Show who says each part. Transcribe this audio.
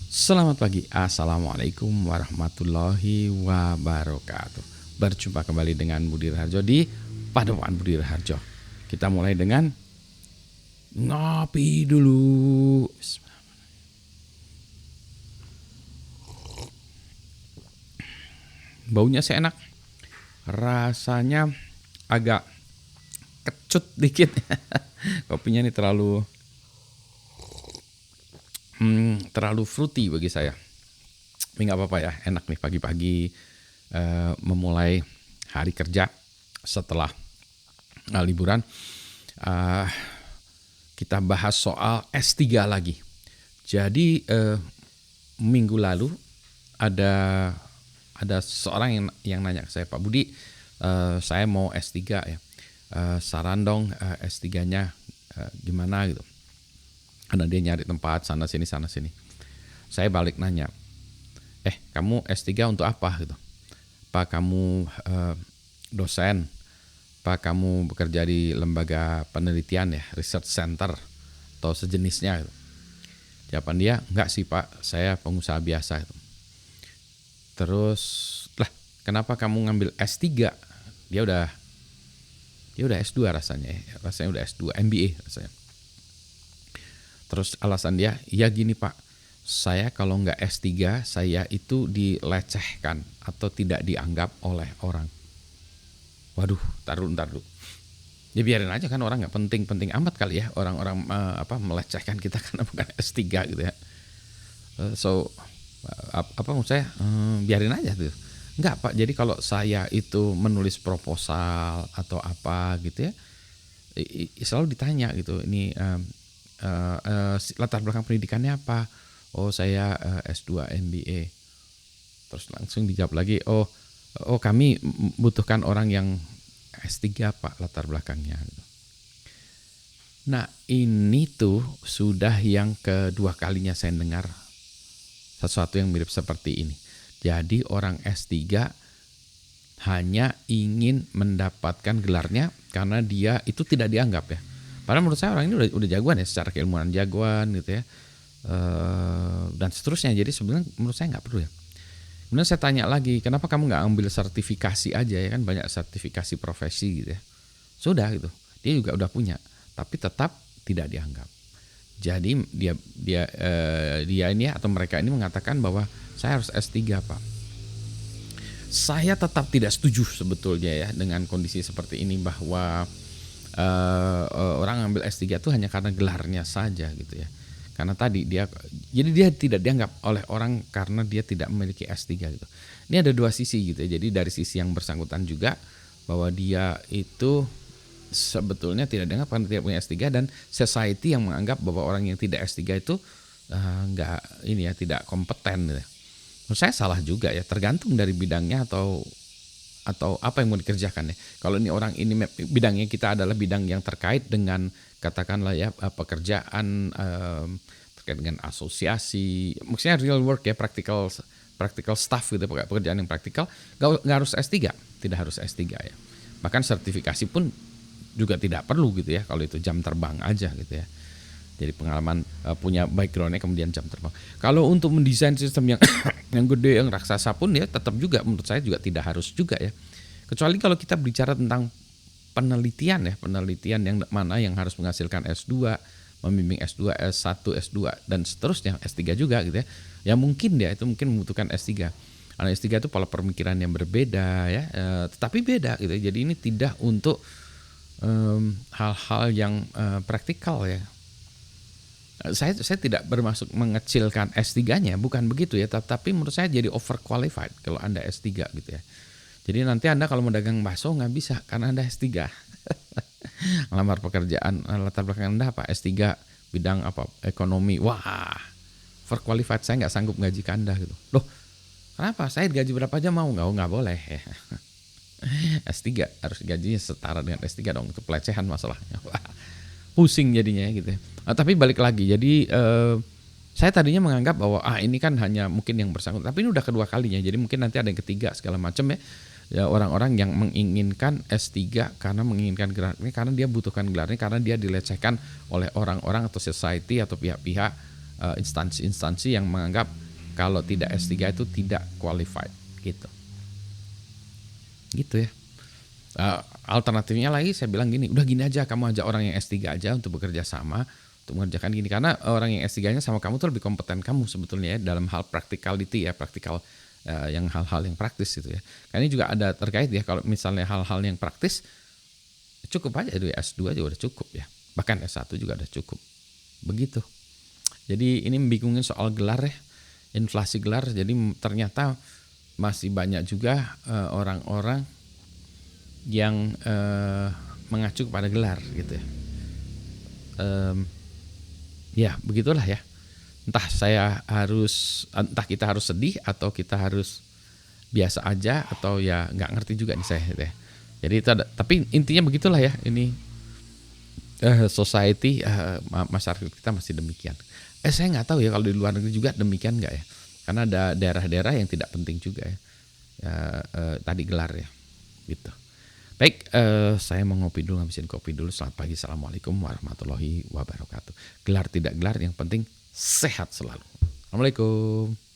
Speaker 1: Selamat pagi, Assalamualaikum warahmatullahi wabarakatuh. Berjumpa kembali dengan Budi Raharjo di Padepokan Budi Raharjo. Kita mulai dengan ngopi dulu. Baunya sih enak, rasanya agak kecut dikit. Kopinya ini terlalu fruity bagi saya. Tapi nggak apa-apa ya, enak nih pagi-pagi memulai hari kerja setelah liburan. Kita bahas soal S3 lagi. Jadi minggu lalu ada seorang yang nanya ke saya, Pak Budi, saya mau S3 ya. Saran dong S3-nya gimana gitu. Karena dia nyari tempat sana sini. Saya balik nanya, kamu S3 untuk apa gitu? Apa kamu dosen? Apa kamu bekerja di lembaga penelitian ya, research center atau sejenisnya gitu? Jawaban dia, enggak sih Pak, saya pengusaha biasa gitu. Terus, kenapa kamu ngambil S3? Dia udah S2 rasanya udah S2, MBA rasanya. Terus alasan dia, ya gini Pak, saya kalau nggak S3, saya itu dilecehkan atau tidak dianggap oleh orang. Waduh, taruh. Ya biarin aja kan, orang nggak penting amat kali ya, orang-orang melecehkan kita karena bukan S3 gitu ya. Maksud saya, biarin aja tuh. Enggak Pak, jadi kalau saya itu menulis proposal atau apa gitu ya, selalu ditanya gitu, ini latar belakang pendidikannya apa? Oh saya S2 MBA. Terus langsung dijawab lagi, oh kami butuhkan orang yang S3 Pak latar belakangnya. Nah ini tuh sudah yang kedua kalinya saya dengar sesuatu yang mirip seperti ini. Jadi orang S3 hanya ingin mendapatkan gelarnya karena dia itu tidak dianggap ya. Padahal menurut saya orang ini udah jagoan ya, secara keilmuan jagoan gitu ya, dan seterusnya. Jadi sebenarnya menurut saya nggak perlu ya. Kemudian saya tanya lagi, kenapa kamu nggak ambil sertifikasi aja ya, kan banyak sertifikasi profesi gitu ya. Sudah gitu, dia juga udah punya, tapi tetap tidak dianggap. Jadi dia ini atau mereka ini mengatakan bahwa saya harus S3 Pak. Saya tetap tidak setuju sebetulnya ya dengan kondisi seperti ini, bahwa orang ngambil S3 itu hanya karena gelarnya saja gitu ya. Karena tadi dia tidak dianggap oleh orang karena dia tidak memiliki S3 gitu. Ini ada dua sisi gitu ya. Jadi dari sisi yang bersangkutan juga, bahwa dia itu sebetulnya tidak dianggap karena tidak punya S3, dan society yang menganggap bahwa orang yang tidak S3 itu tidak kompeten gitu ya. Menurut saya salah juga ya, tergantung dari bidangnya atau apa yang mau dikerjakan ya. Kalau ini orang ini bidangnya kita adalah bidang yang terkait dengan katakanlah ya pekerjaan terkait dengan asosiasi, maksudnya real work ya, practical stuff gitu, pekerjaan yang praktikal, nggak harus S3, tidak harus S3 ya. Bahkan sertifikasi pun juga tidak perlu gitu ya, kalau itu jam terbang aja gitu ya. Jadi pengalaman punya backgroundnya kemudian jam terbang. Kalau untuk mendesain sistem yang yang gede, yang raksasa pun ya tetap juga menurut saya juga tidak harus juga ya. Kecuali kalau kita bicara tentang penelitian yang mana yang harus menghasilkan S2, membimbing S2, S1, S2 dan seterusnya, S3 juga gitu ya. Ya mungkin itu mungkin membutuhkan S3. Karena S3 itu pola pemikiran yang berbeda ya, tetapi beda gitu. Jadi ini tidak untuk hal-hal yang praktikal ya. Saya tidak bermaksud mengecilkan S3-nya, bukan begitu ya, tapi menurut saya jadi overqualified kalau Anda S3 gitu ya. Jadi nanti Anda kalau mau dagang bakso nggak bisa karena Anda S3. Ngelamar pekerjaan, latar belakang Anda apa? S3 bidang apa? Ekonomi. Wah, overqualified, saya nggak sanggup gaji ke Anda gitu. Loh, kenapa? Saya gaji berapa aja mau? Nggak boleh ya. S3 harus gajinya setara dengan S3 dong, itu pelecehan masalahnya. Wah, pusing jadinya gitu ya. Tapi balik lagi, jadi saya tadinya menganggap bahwa ini kan hanya mungkin yang bersangkutan, tapi ini udah kedua kalinya, jadi mungkin nanti ada yang ketiga segala macam ya, orang-orang yang menginginkan S3 karena menginginkan gelar ini, karena dia butuhkan gelar ini, karena dia dilecehkan oleh orang-orang atau society atau pihak-pihak instansi-instansi yang menganggap kalau tidak S3 itu tidak qualified gitu. Gitu ya. Alternatifnya lagi saya bilang gini, udah gini aja, kamu ajak orang yang S3 aja untuk bekerja sama untuk mengerjakan gini, karena orang yang S3-nya sama kamu tuh lebih kompeten kamu sebetulnya ya dalam hal practicality ya, praktikal yang hal-hal yang praktis gitu ya. Karena ini juga ada terkait ya, kalau misalnya hal-hal yang praktis cukup aja itu S2 juga udah cukup ya. Bahkan S1 juga udah cukup. Begitu. Jadi ini membingungin soal gelar ya. Inflasi gelar, jadi ternyata masih banyak juga orang-orang yang mengacu kepada gelar gitu ya. Ya begitulah ya. Entah kita harus sedih atau kita harus biasa aja atau ya nggak ngerti juga nih saya gitu ya. Jadi itu ada, tapi intinya begitulah ya, ini society masyarakat kita masih demikian. Saya nggak tahu ya kalau di luar negeri juga demikian nggak ya, karena ada daerah-daerah yang tidak penting juga ya, tadi gelar ya gitu. Baik, saya mau ngopi dulu, ngabisin kopi dulu. Selamat pagi, assalamualaikum warahmatullahi wabarakatuh. Gelar tidak gelar, yang penting sehat selalu. Assalamualaikum.